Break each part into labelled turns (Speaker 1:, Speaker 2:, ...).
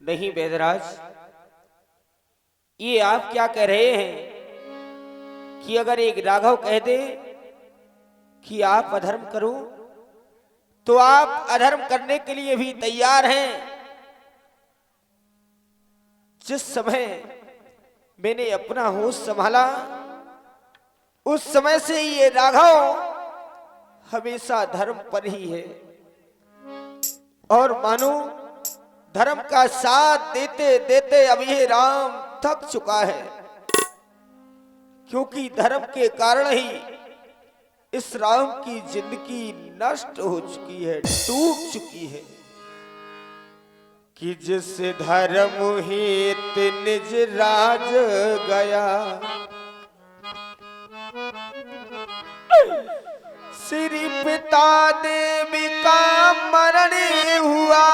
Speaker 1: नहीं वेदराज, ये आप क्या कह रहे हैं कि अगर एक राघव कह दे कि आप अधर्म करो तो आप अधर्म करने के लिए भी तैयार हैं। जिस समय मैंने अपना होश संभाला उस समय से ये राघव हमेशा धर्म पर ही है और मानो धर्म का साथ देते देते अब ये राम थक चुका है, क्योंकि धर्म के कारण ही इस राम की जिंदगी नष्ट हो चुकी है, टूट चुकी है। कि जिस धर्म हेत निज राज गया, श्री पिता देवी का मरण हुआ।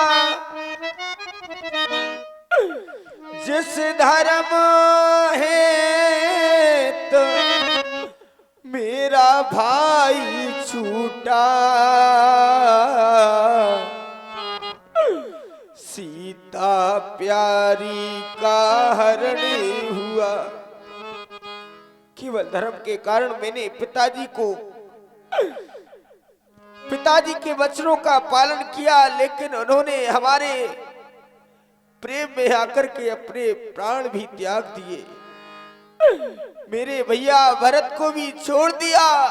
Speaker 1: जिस धर्म हेत मेरा भाई छूटा, सीता प्यारी का हरण हुआ। केवल धर्म के कारण मैंने पिताजी के वचनों का पालन किया, लेकिन उन्होंने हमारे प्रेम में आकर के अपने प्राण भी त्याग दिए। मेरे भैया भरत को भी छोड़ दिया,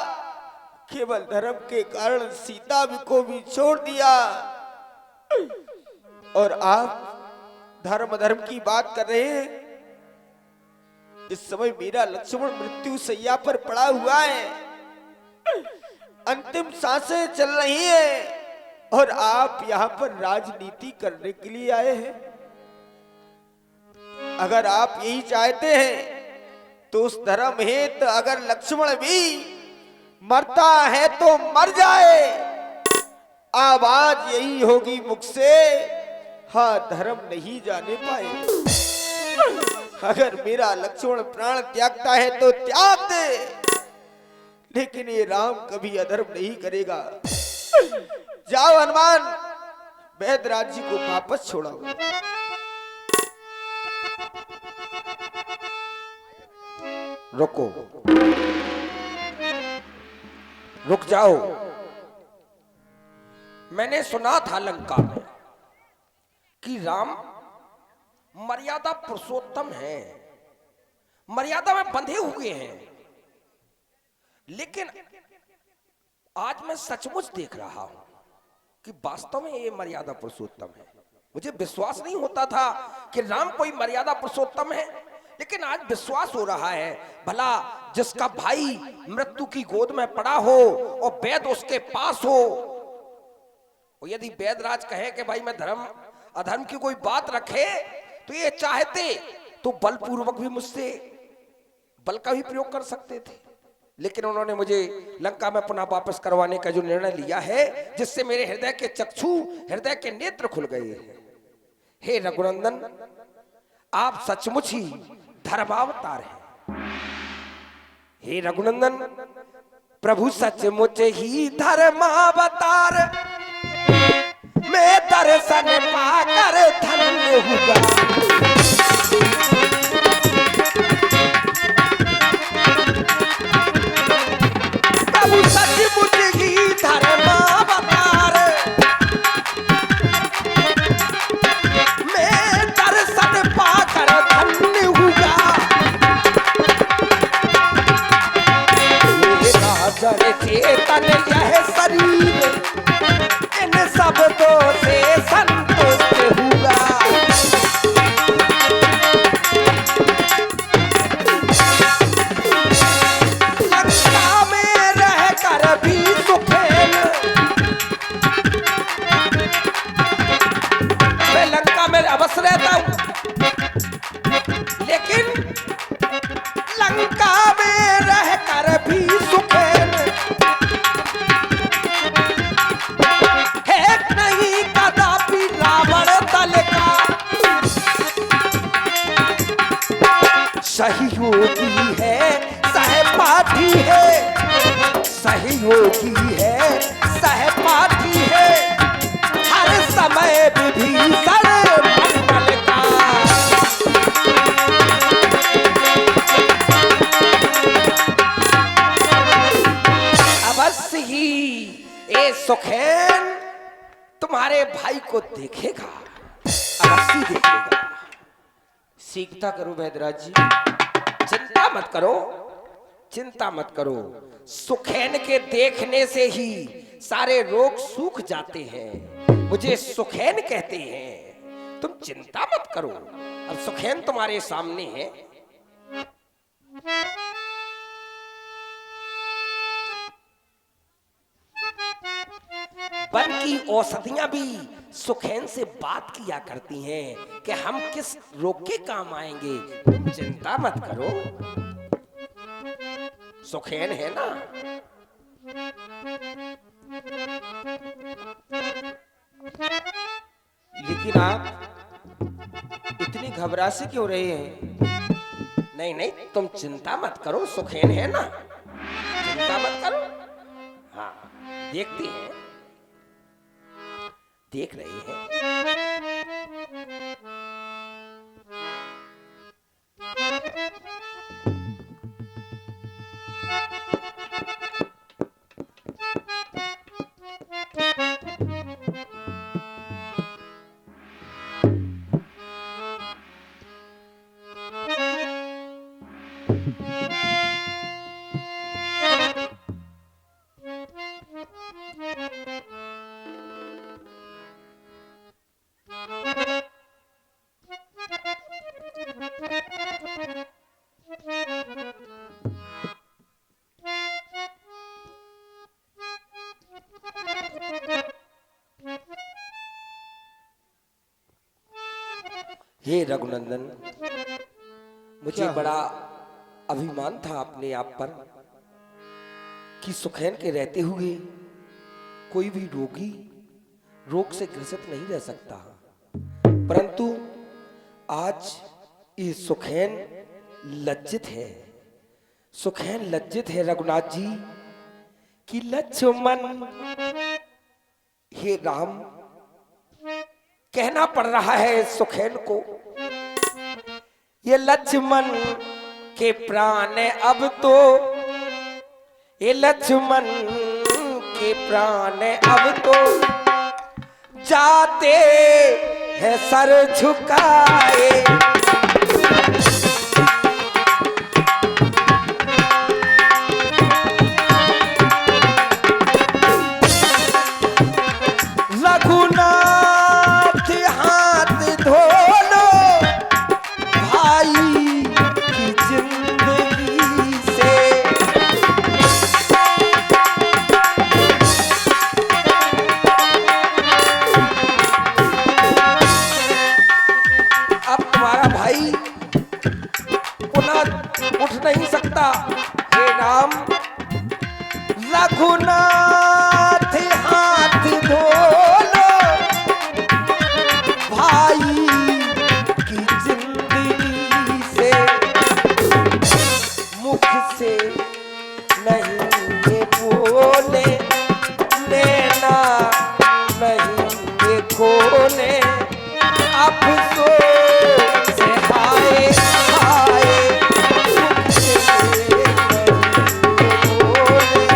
Speaker 1: केवल धर्म के कारण सीता को भी छोड़ दिया। और आप धर्म धर्म की बात कर रहे हैं। इस समय मेरा लक्ष्मण मृत्यु सैया पर पड़ा हुआ है, अंतिम सांसें चल रही है और आप यहाँ पर राजनीति करने के लिए आए हैं। अगर आप यही चाहते हैं तो उस धर्म हेतु अगर लक्ष्मण भी मरता है तो मर जाए। आवाज यही होगी मुख से, हाँ धर्म नहीं जाने पाए। अगर मेरा लक्ष्मण प्राण त्यागता है तो त्याग दे, लेकिन ये राम कभी अधर्म नहीं करेगा। जाओ हनुमान, वैदराज जी को वापस छोड़ाओ। रुको, रुक जाओ।
Speaker 2: मैंने सुना था लंका में कि राम मर्यादा पुरुषोत्तम है, मर्यादा में बंधे हुए हैं, लेकिन आज मैं सचमुच देख रहा हूं कि वास्तव में ये मर्यादा पुरुषोत्तम है। मुझे विश्वास नहीं होता था कि राम कोई मर्यादा पुरुषोत्तम है, लेकिन आज विश्वास हो रहा है। भला जिसका भाई मृत्यु की गोद में पड़ा हो और वेद उसके पास हो, और यदि वेदराज कहे कि भाई मैं धर्म अधर्म की कोई बात रखे, तो ये चाहते तो बलपूर्वक भी मुझसे बल का भी प्रयोग कर सकते थे, लेकिन उन्होंने मुझे लंका में पुनः वापस करवाने का जो निर्णय लिया है, जिससे मेरे हृदय के चक्षु, हृदय के नेत्र खुल गए हैं। हे रघुनंदन, आप सचमुच ही धर्मावतार हैं। हे रघुनंदन, प्रभु सचमुच ही धर्मावतार, मैं दर्शन पाकर धन्य हुआ। प्रभु सचमुच ही धर्मावतार, मैं दर्शन पाकर धन्य हुआ। राजन चेतन यह शरीर, इन शब्दों से संतुष्ट हुआ। लंका में रहकर भी सुखेल, मैं लंका में अवश्य रहता हूं, लेकिन लंका में रहकर भी सुखेल है नहीं कदापि रावण दल का। सहयोगी है सहपाठी है, सहयोगी है सहपाठी है, हर समय विभीषण मंडल का। को देखेगा अवश्य देखेगा।
Speaker 1: सीखता करो वैदराज जी।
Speaker 2: चिंता मत करो, चिंता मत करो। सुखैन के देखने से ही सारे रोग सूख जाते हैं, मुझे सुखैन कहते हैं। तुम चिंता मत करो, अब सुखैन तुम्हारे सामने है। वन की औषधियां भी सुखैन से बात किया करती हैं कि हम किस रोग के काम आएंगे। तुम चिंता मत करो, सुखैन है ना।
Speaker 1: लेकिन आप इतनी घबरा से क्यों रहे हैं?
Speaker 2: नहीं नहीं, तुम चिंता मत करो, सुखैन है ना, चिंता मत करो। हाँ, देखते हैं, देख रहे हैं। हे रघुनंदन, मुझे
Speaker 1: क्या
Speaker 2: बड़ा अभिमान था अपने आप पर कि सुखैन के रहते हुए कोई भी रोगी रोग से ग्रसित नहीं रह सकता, परंतु आज ये सुखैन लज्जित है। सुखैन लज्जित है रघुनाथ जी कि लक्ष्मण, हे राम, कहना पड़ रहा है सुखैन को, ये लक्ष्मण के प्राण अब तो, ये लक्ष्मण के प्राण अब तो जाते हैं सर झुकाए। रघुनाथ हाथ धो लो भाई की जिंदगी से। अब तुम्हारा भाई पुनः उठ नहीं सकता। हे राम, रघुनाथ हाथ धो लो भाई की जिंदगी से। मुख से नहीं ये बोले, लेना नहीं ये खोले, अफसोस से हाय हाय। मुख से नहीं ये बोले,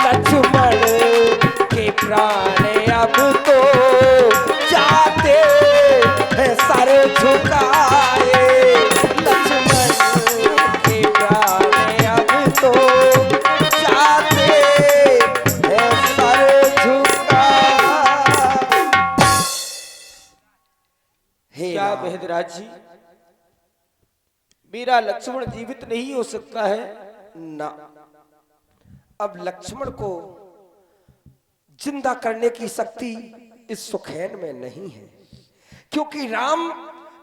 Speaker 2: लक्ष्मण के प्राण अब तो जाते हैं सर झुकाए। लक्ष्मण के प्राण अब तो जाते हैं सर झुकाए। हे
Speaker 1: क्या
Speaker 2: राम,
Speaker 1: बहदराज जी, मेरा लक्ष्मण जीवित नहीं हो सकता है?
Speaker 2: ना, अब लक्ष्मण को जिंदा करने की शक्ति इस सुखैन में नहीं है, क्योंकि राम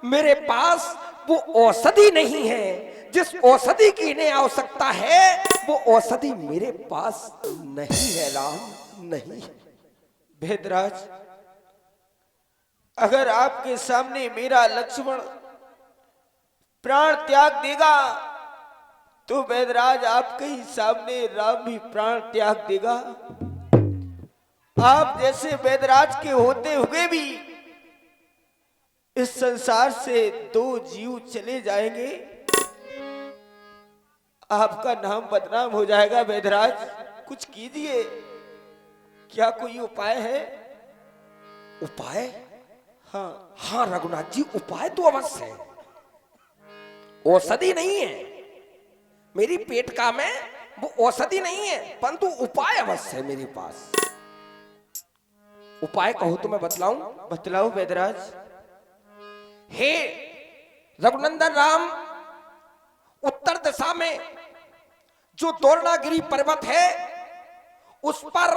Speaker 2: मेरे पास वो औषधि नहीं है। जिस औषधि की इन्हें आवश्यकता है वो औषधि मेरे पास नहीं है राम, नहीं है।
Speaker 1: बहदराज, अगर आपके सामने मेरा लक्ष्मण प्राण त्याग देगा तो वैदराज आपके ही सामने राम भी प्राण त्याग देगा। आप जैसे वैदराज के होते हुए भी इस संसार से दो जीव चले जाएंगे, आपका नाम बदनाम हो जाएगा वैदराज। कुछ कीजिए, क्या कोई उपाय है?
Speaker 2: उपाय?
Speaker 1: हाँ
Speaker 2: हाँ रघुनाथ जी, उपाय तो अवश्य है। औषधि नहीं है मेरी पेट का में, वो औषधि नहीं है, परंतु उपाय अवश्य है मेरे पास। उपाय कहो तो मैं बतलाऊं?
Speaker 1: बतलाओ वेदराज।
Speaker 2: हे रघुनंदन राम, उत्तर दिशा में जो द्रोणागिरी पर्वत है उस पर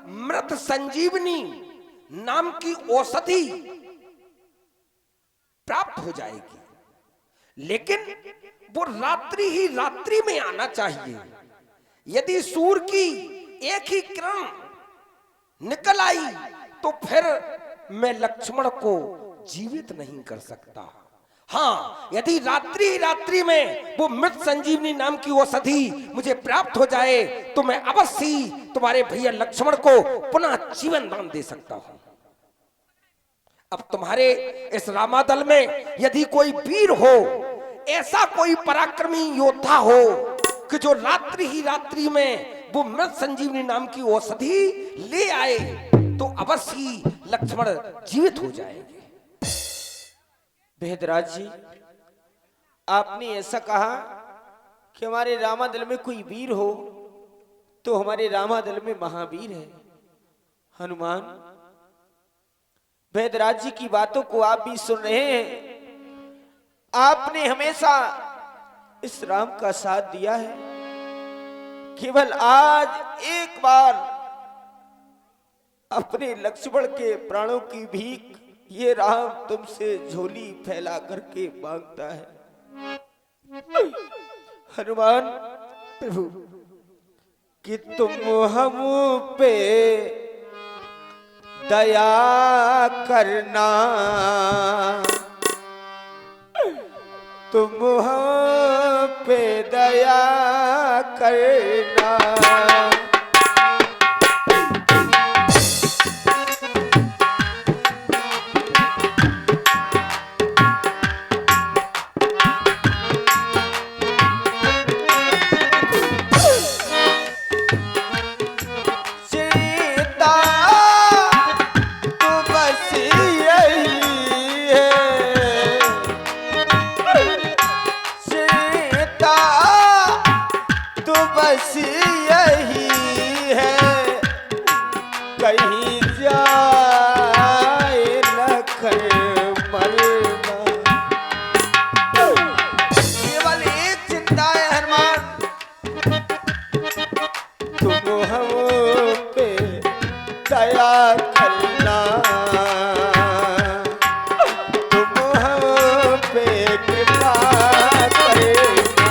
Speaker 2: मृत संजीवनी नाम की औषधि प्राप्त हो जाएगी, लेकिन वो रात्रि ही रात्रि में आना चाहिए। यदि सूर्य की एक ही किरण निकल आई तो फिर मैं लक्ष्मण को जीवित नहीं कर सकता। हाँ, यदि रात्रि ही रात्रि में वो मृत संजीवनी नाम की औषधि मुझे प्राप्त हो जाए तो मैं अवश्य ही तुम्हारे भैया लक्ष्मण को पुनः जीवन दान दे सकता हूं। अब तुम्हारे इस रामादल में यदि कोई वीर हो, ऐसा कोई पराक्रमी योद्धा हो कि जो रात्रि ही रात्रि में वो मृत संजीवनी नाम की औषधि ले आए तो अवश्य ही लक्ष्मण जीवित हो जाएंगे।
Speaker 1: भेदराज जी, आपने ऐसा कहा कि हमारे रामादल में कोई वीर हो, तो हमारे रामादल में महावीर है हनुमान। भेदराज जी की बातों को आप भी सुन रहे हैं। आपने हमेशा इस राम का साथ दिया है, केवल आज एक बार अपने लक्ष्मण के प्राणों की भीख ये राम तुमसे झोली फैला करके मांगता है। हनुमान प्रभु, कि तुम हम पे दया करना, तुम हम पे दया करना। बस यही है, कहीं जाए लक्ष्मण मरना। केवल एक चिंता है हनुमान, तुम हम पे दया करना, तुम हम पे कृपा करना।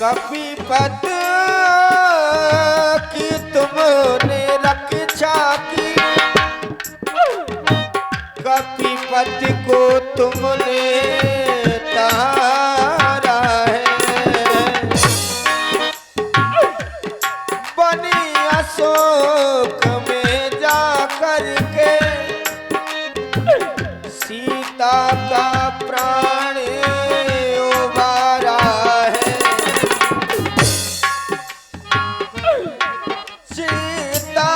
Speaker 1: कपीपत की तुमने रक्षा की, कपीपत को तुमने तारा है, बनी अशोक में जा करके सीता का प्राण उबारा है। सीता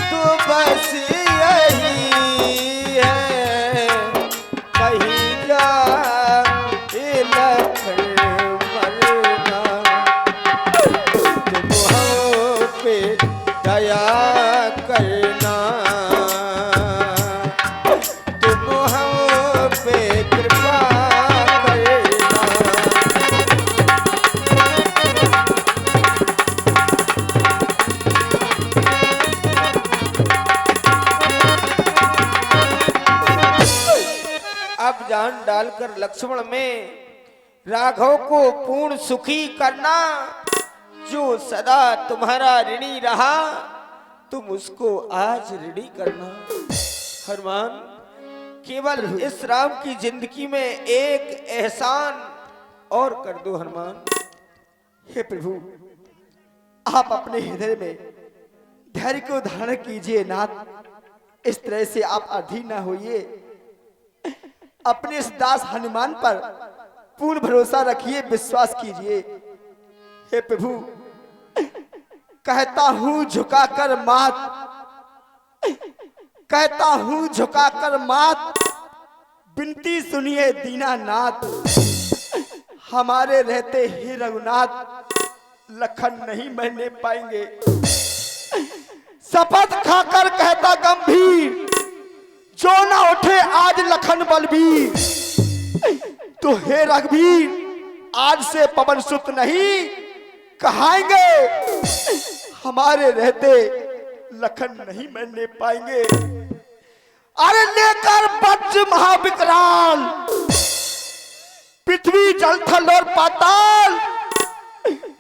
Speaker 1: तो बस यही है, कहीं जा लक्ष्मण मरना, तुम हम पे दया करना, तुम हम पे कृपा करना। अब जान डालकर लक्ष्मण में राघव को पूर्ण सुखी करना, जो सदा तुम्हारा ऋणी रहा तुम उसको आज ऋणी करना। हनुमान, केवल इस राम की जिंदगी में एक एहसान और कर दो हनुमान।
Speaker 3: हे प्रभु, आप अपने हृदय में धैर्य को धारण कीजिए नाथ। इस तरह से आप अधीर न होइए, अपने इस दास हनुमान पर पूर्ण भरोसा रखिए, विश्वास कीजिए। हे प्रभु, कहता हूं झुकाकर माथ, कहता हूं झुकाकर माथ, विनती सुनिए दीनानाथ। हमारे रहते ही रघुनाथ लखन नहीं मरने पाएंगे। शपथ खाकर कहता गंभीर, जो ना उठे आज लखन बलबीर। तो हे रघुवीर, आज से पवन सुत नहीं कहाएंगे, हमारे रहते लखन नहीं मरने पाएंगे। अरे लेकर वज्र महाविकराल, पृथ्वी जल थल और पाताल,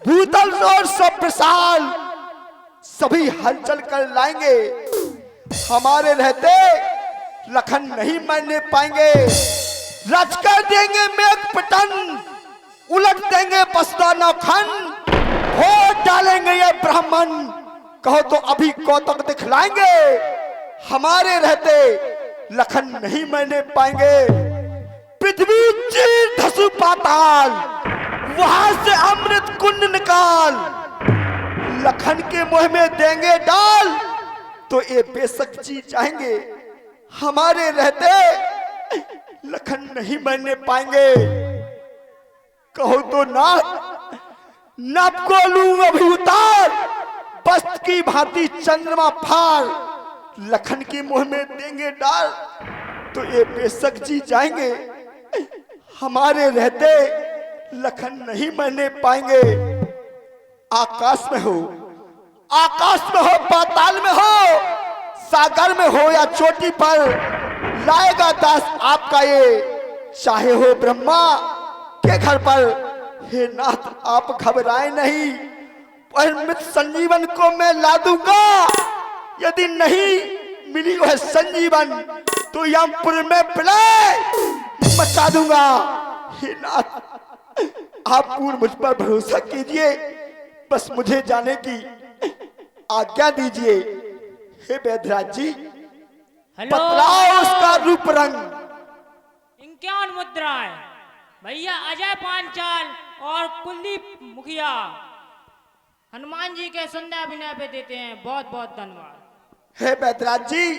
Speaker 3: भूतल और सब विशाल, सभी हलचल कर लाएंगे, हमारे रहते लखन नहीं मरने पाएंगे। रच कर देंगे मेघ पतन, उलट देंगे बसदा नौखंड, वोट डालेंगे ये ब्राह्मण, कहो तो अभी कौतुक दिखलाएंगे, हमारे रहते लखन नहीं मरने पाएंगे। पृथ्वी चीर धसु पाताल, वहां से अमृत कुंड निकाल, लखन के मुंह में देंगे डाल, तो ये बेशक जी जाएंगे, हमारे रहते लखन नहीं मरने पाएंगे। कहो तो नाप को लूं अभी उतार, बस्त की भांति चंद्रमा फाड़, लखन के मुंह में देंगे डाल, तो ये बेशक जी जाएंगे, हमारे रहते लखन नहीं मरने पाएंगे। आकाश में हो, आकाश में हो, पाताल में हो, सागर में हो या चोटी पर, लाएगा दास आपका ये, चाहे हो ब्रह्मा के घर पर। हे नाथ आप घबराए नहीं, पर मृत संजीवन को मैं ला दूंगा, यदि नहीं मिली वह संजीवन तो यमपुर में प्रलय मचा दूंगा। हे नाथ आप पूर्ण मुझ पर भरोसा कीजिए, बस मुझे जाने की आज्ञा दीजिए। हे वैद्यराज जी, बतलाओ उसका रूप रंग।
Speaker 4: 51 मुद्राएं भैया अजय पांचाल और कुलदीप मुखिया हनुमान जी के सुंदर अभिनय पे देते हैं, बहुत बहुत धन्यवाद।
Speaker 3: हे वैद्यराज जी,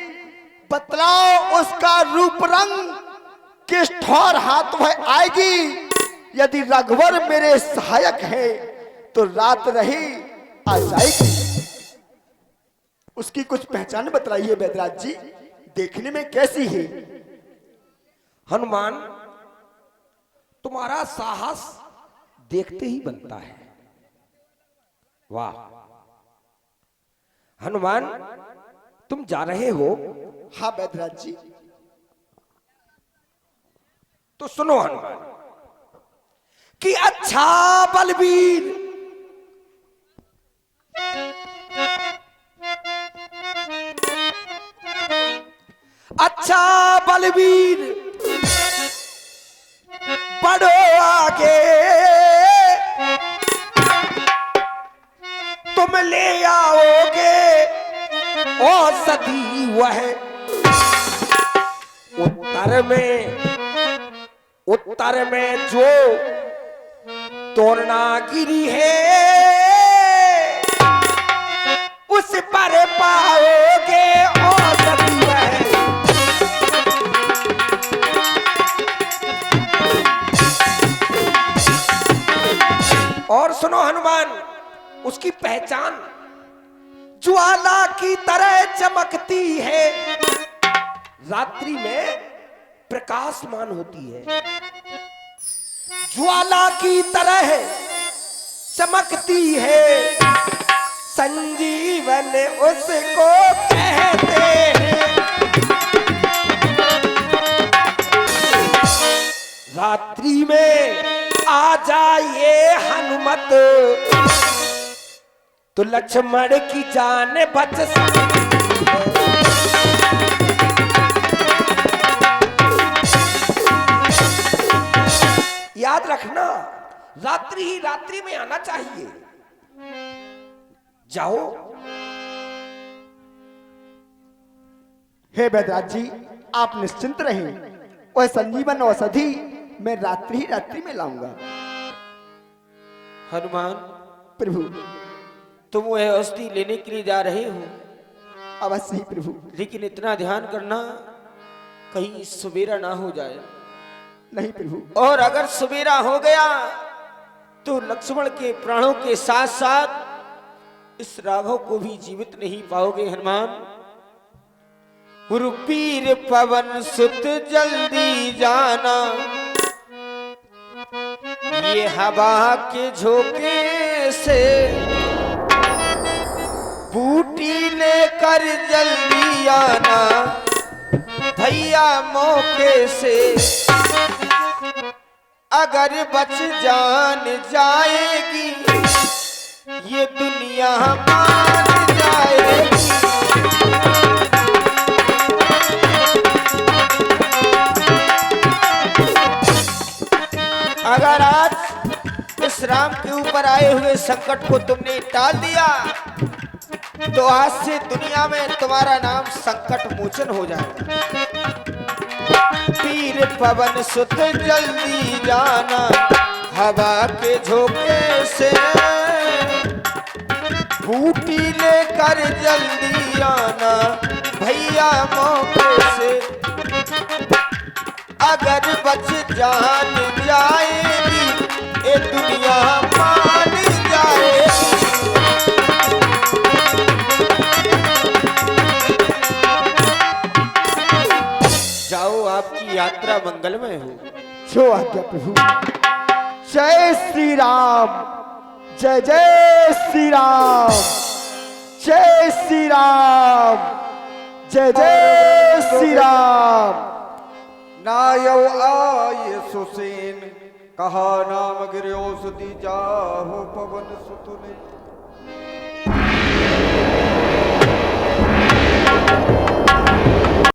Speaker 3: बतलाओ उसका रूप रंग, किस ठौर हाथ वह आएगी, यदि रघुवर मेरे सहायक है तो रात रही आ जाएगी। उसकी कुछ पहचान बतलाइए वैद्यराज जी, देखने में कैसी है?
Speaker 2: हनुमान, तुम्हारा साहस देखते ही बनता है। वाह हनुमान, तुम जा रहे हो?
Speaker 3: हाँ वैद्यराज जी।
Speaker 2: तो सुनो हनुमान, कि अच्छा बलबीर, अच्छा बलबीर बढ़ो आगे, तुम ले आओगे औषधि वह उत्तर में जो तोड़ना गिरी है, उस पर पाओगे औषधि वह। और सुनो हनुमान, उसकी पहचान ज्वाला की तरह चमकती है, रात्रि में प्रकाशमान होती है, ज्वाला की तरह चमकती है, संजीवन उसको कहते हैं। रात्रि में आ जाइए हनुमत, तो लक्ष्मण की जान बच सकती है। याद रखना, रात्रि ही रात्रि में आना चाहिए। जाओ
Speaker 3: हे वैद्यराज जी, आप निश्चिंत रहें, वह संजीवन औषधि मैं रात्रि ही रात्रि में लाऊंगा।
Speaker 1: हनुमान,
Speaker 3: प्रभु।
Speaker 1: तुम वह औषधि लेने के लिए जा रहे हो,
Speaker 3: अवश्य ही प्रभु।
Speaker 1: लेकिन इतना ध्यान करना कहीं सवेरा ना हो जाए।
Speaker 3: नहीं प्रभु।
Speaker 1: और अगर सवेरा हो गया तो लक्ष्मण के प्राणों के साथ साथ इस राघव को भी जीवित नहीं पाओगे हनुमान। रुपीर पवन सुत जल्दी जाना, ये हवा के झोंके से बूटी लेकर जल्दी आना भैया मौके से। अगर बच जान जाएगी ये दुनिया मान जाएगी। अगर आज इस राम के ऊपर आए हुए संकट को तुमने टाल दिया तो आज से दुनिया में तुम्हारा नाम संकट मोचन हो जाएगा। पीर पवन सुत जल्दी जाना, हवा के झोंके से बूटी लेकर जल्दी आना भैया मौके से। अगर बच जान जाएगी ये दुनिया मान जाएगी। जाओ, आपकी यात्रा मंगलमय हो।
Speaker 3: जो आज्ञा प्रभु। जय श्री राम, जय जय श्री राम, जय श्री राम, जय जय श्री राम।
Speaker 5: नायव आये सुसेन, कहा नाम गिर्योसति जाहो पवन सुतुले।